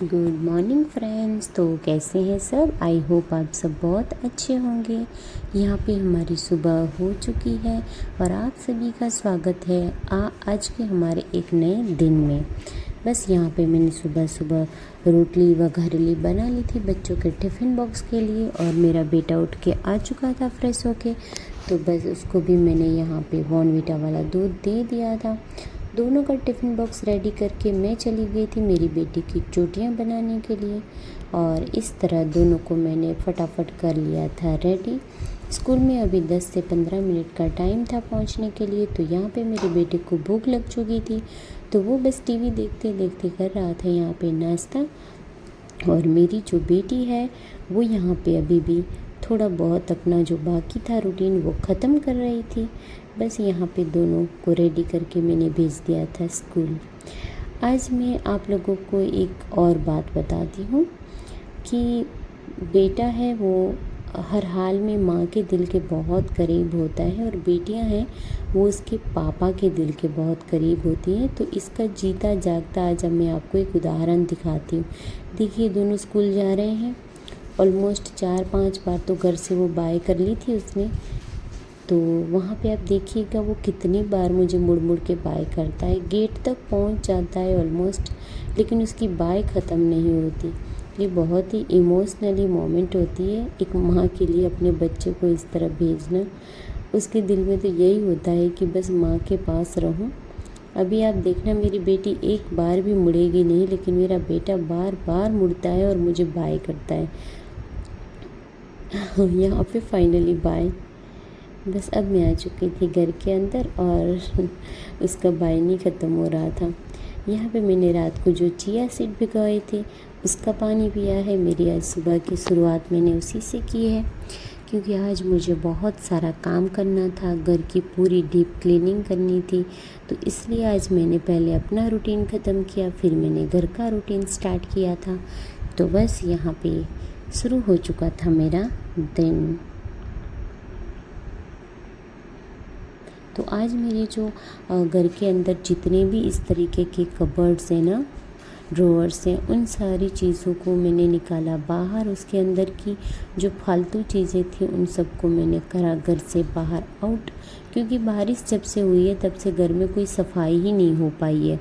Good morning friends. तो कैसे हैं सब? आई होप आप सब बहुत अच्छे होंगे। यहाँ पे हमारी सुबह हो चुकी है और आप सभी का स्वागत है आज के हमारे एक नए दिन में। बस यहाँ पे मैंने सुबह सुबह रोटली व घरेली बना ली थी बच्चों के टिफ़िन बॉक्स के लिए, और मेरा बेटा उठ के आ चुका था फ्रेश होके, तो बस उसको भी मैंने यहाँ पे बॉर्नवीटा वाला दूध दे दिया था। दोनों का टिफ़िन बॉक्स रेडी करके मैं चली गई थी मेरी बेटी की चोटियाँ बनाने के लिए, और इस तरह दोनों को मैंने फटाफट कर लिया था रेडी। स्कूल में अभी 10 से 15 मिनट का टाइम था पहुंचने के लिए। तो यहाँ पे मेरे बेटे को भूख लग चुकी थी, तो वो बस टीवी देखते देखते कर रहा था यहाँ पे नाश्ता, और मेरी जो बेटी है वो यहाँ पे अभी भी थोड़ा बहुत अपना जो बाकी था रूटीन वो ख़त्म कर रही थी। बस यहाँ पे दोनों को रेडी करके मैंने भेज दिया था स्कूल। आज मैं आप लोगों को एक और बात बताती हूँ कि बेटा है वो हर हाल में माँ के दिल के बहुत करीब होता है, और बेटियाँ हैं वो उसके पापा के दिल के बहुत करीब होती हैं। तो इसका जीता जागता आज मैं आपको एक उदाहरण दिखाती हूँ। देखिए, दोनों स्कूल जा रहे हैं। ऑलमोस्ट 4-5 बार तो घर से वो बाय कर ली थी उसने। तो वहाँ पे आप देखिएगा वो कितनी बार मुझे मुड़ मुड़ के बाय करता है, गेट तक पहुँच जाता है ऑलमोस्ट, लेकिन उसकी बाय ख़त्म नहीं होती। ये बहुत ही इमोशनली मोमेंट होती है एक माँ के लिए, अपने बच्चे को इस तरह भेजना। उसके दिल में तो यही होता है कि बस माँ के पास रहूँ। अभी आप देखना, मेरी बेटी एक बार भी मुड़ेगी नहीं, लेकिन मेरा बेटा बार बार मुड़ता है और मुझे बाय करता है। यहाँ पे फाइनली बाय। बस अब मैं आ चुकी थी घर के अंदर और उसका बाय नहीं ख़त्म हो रहा था। यहाँ पे मैंने रात को जो चिया सीड भिगोए थे उसका पानी पिया है। मेरी आज सुबह की शुरुआत मैंने उसी से की है, क्योंकि आज मुझे बहुत सारा काम करना था, घर की पूरी डीप क्लीनिंग करनी थी। तो इसलिए आज मैंने पहले अपना रूटीन ख़त्म किया, फिर मैंने घर का रूटीन स्टार्ट किया था। तो बस यहाँ पे शुरू हो चुका था मेरा दिन। तो आज मेरे जो घर के अंदर जितने भी इस तरीके के कबर्ड्स हैं ना, ड्रॉवर्स हैं, उन सारी चीज़ों को मैंने निकाला बाहर। उसके अंदर की जो फालतू चीज़ें थी उन सबको मैंने करा घर से बाहर आउट, क्योंकि बारिश जब से हुई है तब से घर में कोई सफाई ही नहीं हो पाई है।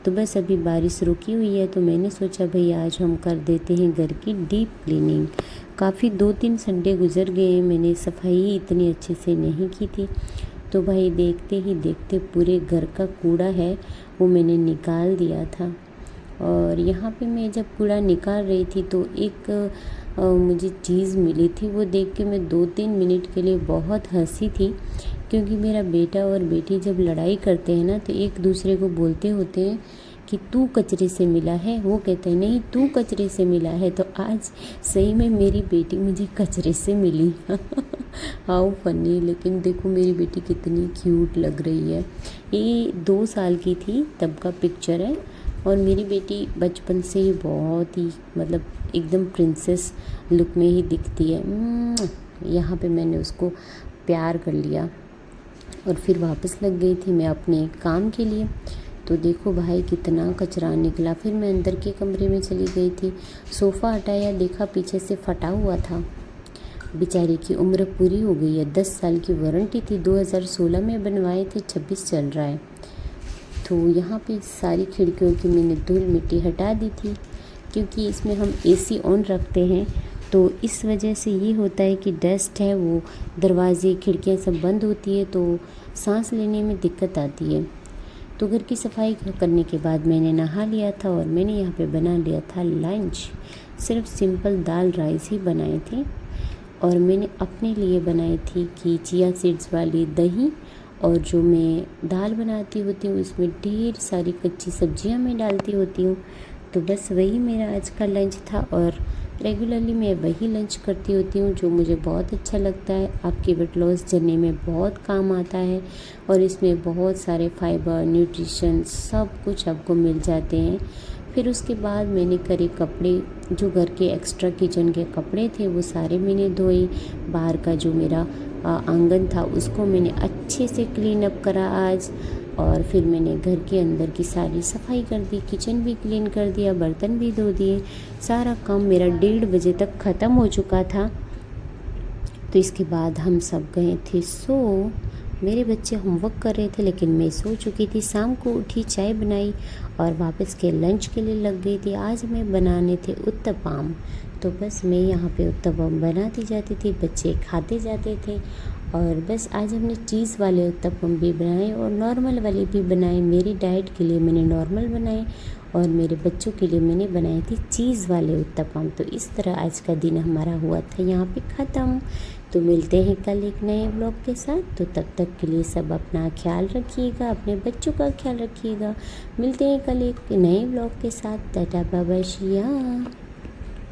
तो बस अभी बारिश रुकी हुई है, तो मैंने सोचा भाई आज हम कर देते हैं घर की डीप क्लीनिंग। काफ़ी 2-3 संडे गुजर गए, मैंने सफाई इतनी अच्छे से नहीं की थी। तो भाई देखते ही देखते पूरे घर का कूड़ा है वो मैंने निकाल दिया था। और यहाँ पे मैं जब कूड़ा निकाल रही थी तो एक मुझे चीज़ मिली थी, वो देख के मैं 2-3 मिनट के लिए बहुत हंसी थी, क्योंकि मेरा बेटा और बेटी जब लड़ाई करते हैं ना तो एक दूसरे को बोलते होते हैं कि तू कचरे से मिला है, वो कहते हैं नहीं तू कचरे से मिला है। तो आज सही में मेरी बेटी मुझे कचरे से मिली। How funny. लेकिन देखो मेरी बेटी कितनी क्यूट लग रही है। ये 2 साल की थी तब का पिक्चर है, और मेरी बेटी बचपन से ही बहुत ही मतलब एकदम प्रिंसेस लुक में ही दिखती है। यहाँ पे मैंने उसको प्यार कर लिया और फिर वापस लग गई थी मैं अपने काम के लिए। तो देखो भाई कितना कचरा निकला। फिर मैं अंदर के कमरे में चली गई थी, सोफ़ा हटाया, देखा पीछे से फटा हुआ था। बेचारी की उम्र पूरी हो गई है, 10 साल की वारंटी थी, 2016 में बनवाए थे, 26 चल रहा है। तो यहाँ पे सारी खिड़कियों की मैंने धूल मिट्टी हटा दी थी, क्योंकि इसमें हम एसी ऑन रखते हैं, तो इस वजह से ये होता है कि डस्ट है वो दरवाजे खिड़कियाँ सब बंद होती है, तो सांस लेने में दिक्कत आती है। तो घर की सफाई करने के बाद मैंने नहा लिया था और मैंने यहाँ पे बना लिया था लंच। सिर्फ सिंपल दाल राइस ही बनाए थे, और मैंने अपने लिए बनाई थी कि चिया सीड्स वाली दही, और जो मैं दाल बनाती होती हूँ उसमें ढेर सारी कच्ची सब्जियाँ मैं डालती होती हूँ। तो बस वही मेरा आज का लंच था, और रेगुलरली मैं वही लंच करती होती हूँ जो मुझे बहुत अच्छा लगता है। आपके वेट लॉस जर्नी में बहुत काम आता है, और इसमें बहुत सारे फाइबर न्यूट्रिशन सब कुछ आपको मिल जाते हैं। फिर उसके बाद मैंने करे कपड़े, जो घर के एक्स्ट्रा किचन के कपड़े थे वो सारे मैंने धोए। बाहर का जो मेरा आंगन था उसको मैंने अच्छे से क्लीन अप करा आज। और फिर मैंने घर के अंदर की सारी सफाई कर दी, किचन भी क्लीन कर दिया, बर्तन भी धो दिए। सारा काम मेरा 1:30 बजे तक ख़त्म हो चुका था। तो इसके बाद हम सब गए थे सो। मेरे बच्चे होमवर्क कर रहे थे लेकिन मैं सो चुकी थी। शाम को उठी, चाय बनाई और वापस के लंच के लिए लग गई थी। आज मैं बनाने थे उत्तपम, तो बस मैं यहाँ पे उत्तपम बनाती जाती थी, बच्चे खाते जाते थे। और बस आज हमने चीज़ वाले उत्तपम भी बनाए और नॉर्मल वाले भी बनाए। मेरी डाइट के लिए मैंने नॉर्मल बनाए और मेरे बच्चों के लिए मैंने बनाए थे चीज़ वाले उत्तपम। तो इस तरह आज का दिन हमारा हुआ था यहाँ पे ख़त्म। तो मिलते हैं कल एक नए ब्लॉग के साथ। तो तब तक के लिए सब अपना ख्याल रखिएगा, अपने बच्चों का ख्याल रखिएगा। मिलते हैं कल एक नए ब्लॉग के साथ। टाटा बाय बाय, शिया।